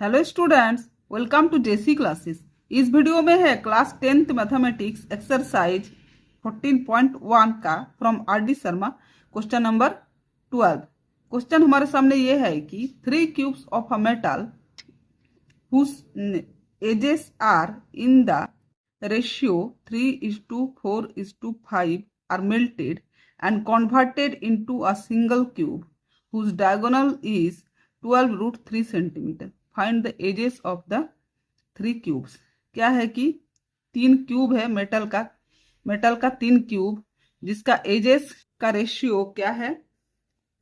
Hello students, welcome to JC classes. इस video में है क्लास 10th मैथमेटिक्स एक्सरसाइज 14.1 का from R D Sharma question number 12। Question हमारे सामने ये है कि 3 cubes of a metal whose edges are in the ratio 3:4:5 are melted and converted into a single cube whose diagonal is 12√3 centimeter. Find the edges of the 3 cubes. क्या है कि 3 cube है metal का 3 क्यूब जिसका edges का ratio क्या है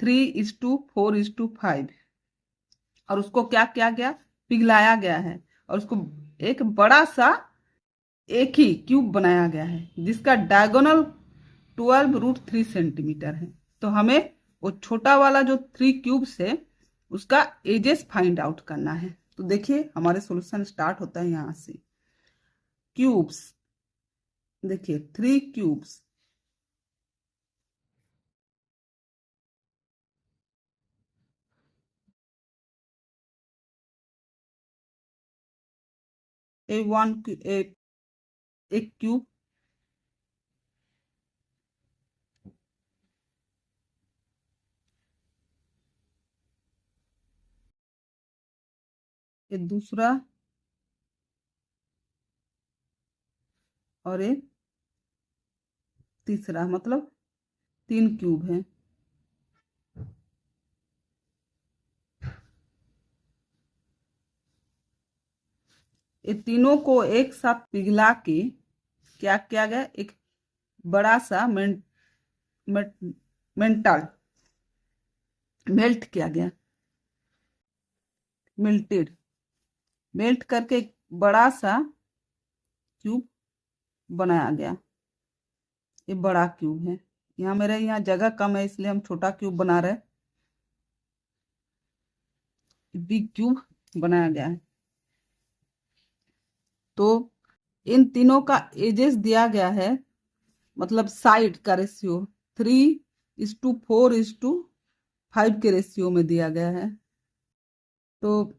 3:4:5 और उसको क्या किया गया, पिघलाया गया है और उसको एक बड़ा सा एक ही क्यूब बनाया गया है जिसका डायगोनल 12√3 सेंटीमीटर है। तो हमें वो छोटा वाला जो 3 क्यूब्स है उसका एजेस फाइंड आउट करना है। तो देखिए हमारे सॉल्यूशन स्टार्ट होता है यहाँ से। क्यूब्स, देखिए 3 क्यूब्स, एक क्यूब, एक दूसरा और एक तीसरा, मतलब 3 क्यूब है। ये तीनों को एक साथ पिघला के क्या किया गया, एक बड़ा सा मेंटल मेल्ट किया गया, मेल्ट करके एक बड़ा सा क्यूब बनाया गया। ये बड़ा क्यूब है। यहाँ मेरे यहाँ जगह कम है इसलिए हम छोटा क्यूब बना रहे हैं। बिग क्यूब बनाया गया है। तो इन तीनों का एजेस दिया गया है, मतलब साइड का रेशियो 3:4:5 के रेशियो में दिया गया है। तो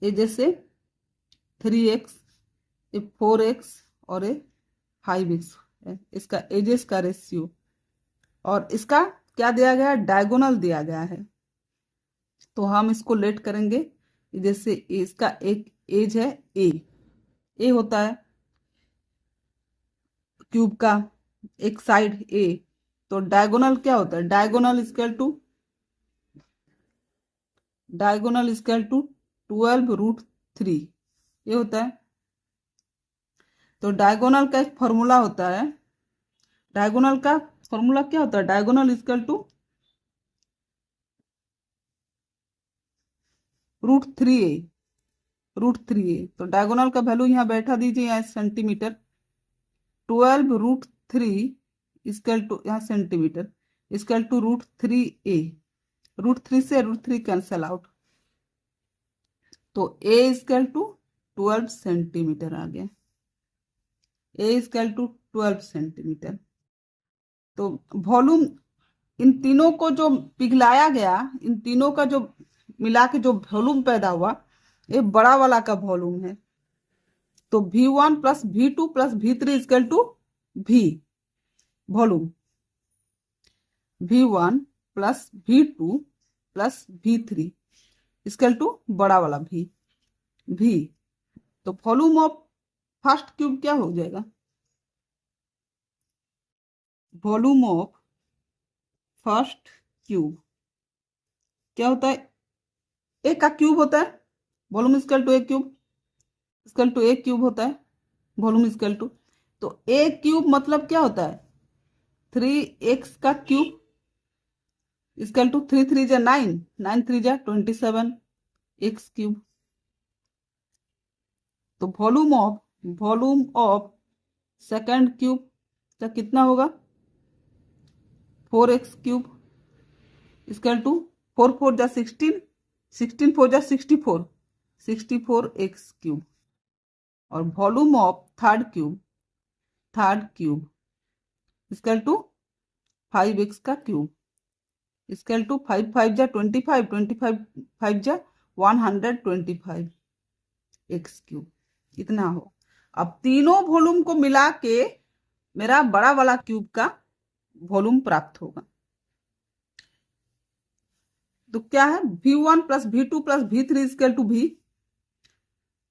ये जैसे 3x, ये 4x और ये 5x है, इसका एजेस का रेशियो। और इसका क्या दिया गया है, डायगोनल दिया गया है। तो हम इसको लेट करेंगे। जैसे इसका एक एज है ए होता है क्यूब का एक साइड ए। तो डायगोनल क्या होता है, डायगोनल इक्वल टू 12√3 ये होता है। तो डायगोनल का एक फॉर्मूला होता है, डायगोनल का फॉर्मूला क्या होता है, डायगोनल इक्वल टू √3a। तो डायगोनल का वैल्यू यहाँ बैठा दीजिए, यहाँ सेंटीमीटर। 12√3 इक्वल टू यहाँ सेंटीमीटर इक्वल टू √3a। √3 से √3 कैंसल आउट, तो a इक्वल टू 12 सेंटीमीटर आ गया। a equal to 12 centimetre. तो वॉल्यूम इन तीनों को जो पिघलाया गया, इन तीनों का जो मिला के जो वॉल्यूम पैदा हुआ, ये बड़ा वाला का वॉल्यूम है। तो V1 plus V2 plus V3 equal to V volume. V1 plus V2 plus V3 equal to बड़ा वाला V। तो वॉल्यूम ऑफ फर्स्ट क्यूब क्या हो जाएगा, वॉल्यूम ऑफ फर्स्ट क्यूब क्या होता है, ए का क्यूब होता है। Volume equal to a cube होता है वॉल्यूम इक्वल टू। तो ए क्यूब मतलब क्या होता है, 3x का क्यूब इक्वल टू 3 3 जा 9, 9 3 जा 27 x क्यूब। तो वॉल्यूम ऑफ सेकंड क्यूब का कितना होगा, 4x क्यूब इक्वल टू 4 4 जा 16, 16 4 जा 64, 64x क्यूब। और volume of third cube equal to 5x का क्यूब इक्वल टू 5 5 जा 25, 25 5 जा 125 एक्स क्यूब इतना हो। अब तीनों वॉल्यूम को मिला के मेरा बड़ा वाला क्यूब का वॉल्यूम प्राप्त होगा। तो क्या है, V1 plus V2 plus V3 equal to V,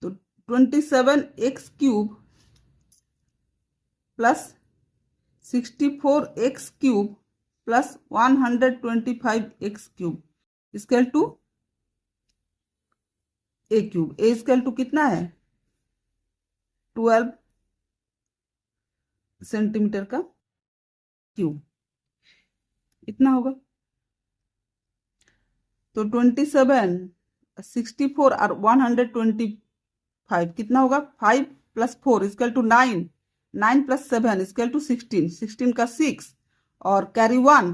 तो 27 x cube plus 64 x cube plus 125 x cube equal to a cube. A equal to कितना है, 12 सेंटीमीटर का क्यूब इतना होगा। तो 27, 64 और 125 कितना होगा, 5 plus 4 equal to 9, 9 plus 7 equal to 16, 16 का 6 और कैरी 1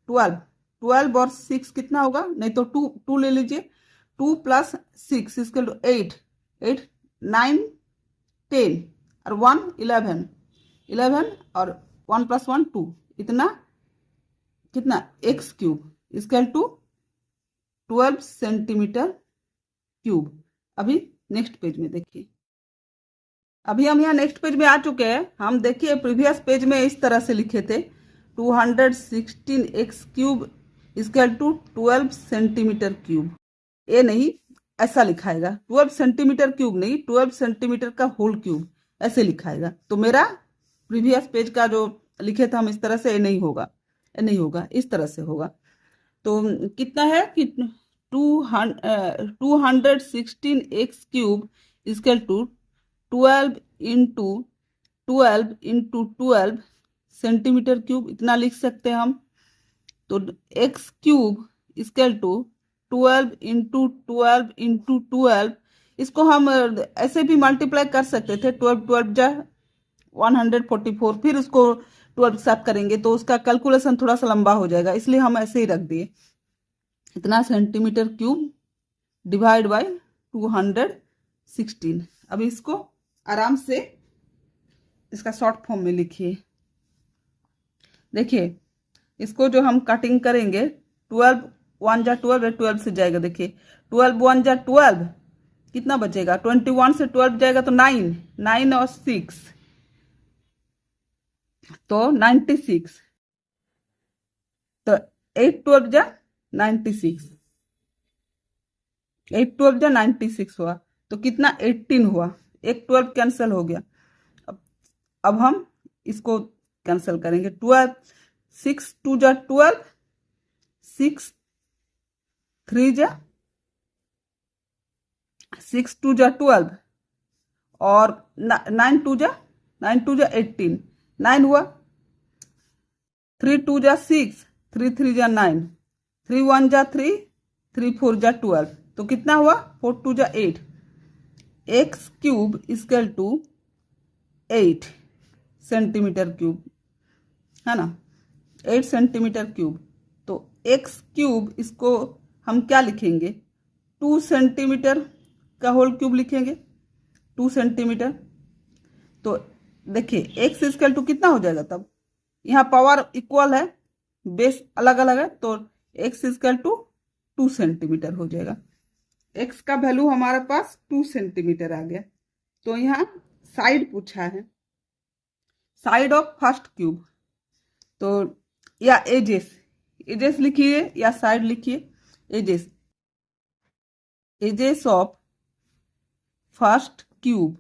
12, 12 और 6 कितना होगा, नहीं तो 2 2 ले लीजिए, 2 प्लस 6 इक्वल टू 8, 8 9 10 और 1 11, 11 और 1 प्लस 1 2, इतना कितना x cube equal to 12 centimetre cube. अभी नेक्स्ट पेज में देखिए, अभी हम यहाँ नेक्स्ट पेज में आ चुके हैं। हम देखिए प्रीवियस पेज में इस तरह से लिखे थे 216 x cube equal to 12 centimetre cube. ये नहीं, ऐसा लिखाएगा 12 सेंटीमीटर क्यूब नहीं, 12 सेंटीमीटर का होल क्यूब ऐसे लिखाएगा। तो मेरा प्रीवियस पेज का जो लिखे थे हम इस तरह से, ये नहीं होगा, ये नहीं होगा, इस तरह से होगा। तो कितना है कि 216 x cube equal to 12 into 12 centimetre cube इतना लिख सकते हैं हम। तो x cube equal to 12 into 12, इसको हम ऐसे भी मल्टीप्लाई कर सकते थे, 12 12 जा 144, फिर उसको 12 के साथ करेंगे तो उसका कैलकुलेशन थोड़ा सा लंबा हो जाएगा, इसलिए हम ऐसे ही रख दिए इतना सेंटीमीटर क्यूब डिवाइड बाय 216। अब इसको आराम से इसका शॉर्ट फॉर्म में लिखिए। देखिए इसको जो हम कटिंग करेंगे, 12 1 जा 12, 12 से जाएगा, देखिए 12 1 जा 12 कितना बचेगा, 21 से 12 जाएगा तो 9, 9 और 6 तो 96, तो 8 12 जा 96, 8 12 जा 96 हुआ, तो कितना 18 हुआ, एक 12 कैंसिल हो गया। अब हम इसको कैंसिल करेंगे, 12 6 2 जा 12, 6 3 जा 6 2 जा 12 और 9 2 जा 18, 9 हुआ, 3 2 जा 6, 3 3 जा 9, 3 1 जा 3, 3 4 जा 12, तो कितना हुआ 4 2 जा 8, x cube equal to 8 centimetre cube है ना, 8 सेंटीमीटर क्यूब। तो एक्स क्यूब इसको हम क्या लिखेंगे, 2 सेंटीमीटर का होल क्यूब लिखेंगे, 2 सेंटीमीटर। तो देखिए एक्स इक्वल टू कितना हो जाएगा, तब यहाँ पावर इक्वल है, बेस अलग अलग है, तो एक्स इक्वल टू 2 सेंटीमीटर हो जाएगा। एक्स का वैल्यू हमारे पास 2 सेंटीमीटर आ गया। तो यहाँ साइड पूछा है, साइड ऑफ फर्स्ट क्यूब, तो या एजेस, एजेस लिखिए या साइड लिखिए, edges, edges of first cube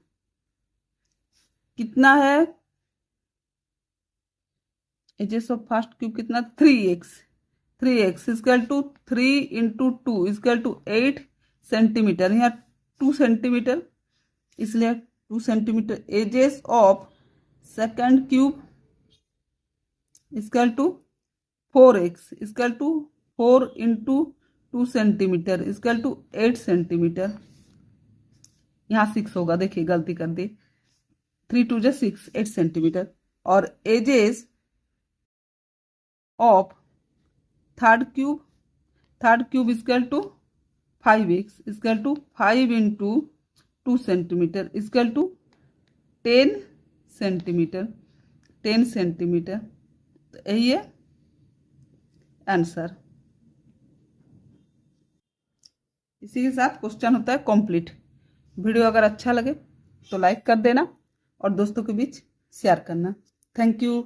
कितना है, एजेस ऑफ फर्स्ट क्यूब कितना, 3x, 3x equal to 3 into 2 equal to 8 centimetre, यहाँ 2 सेंटीमीटर इसलिए 2 centimetre. Edges of second cube equal to 4x equal to 4 into 2 centimetre equal to 8 centimetre, यहाँ 6 होगा, देखिए गलती कर दी, 3 2 जा 6, 8 सेंटीमीटर। और edges of third cube equal to 5x equal to 5 into 2 centimetre equal to 10 centimetre, 10 centimetre. तो यही है आंसर। इसी के साथ क्वेश्चन होता है कंप्लीट। वीडियो अगर अच्छा लगे तो लाइक कर देना और दोस्तों के बीच शेयर करना। Thank you.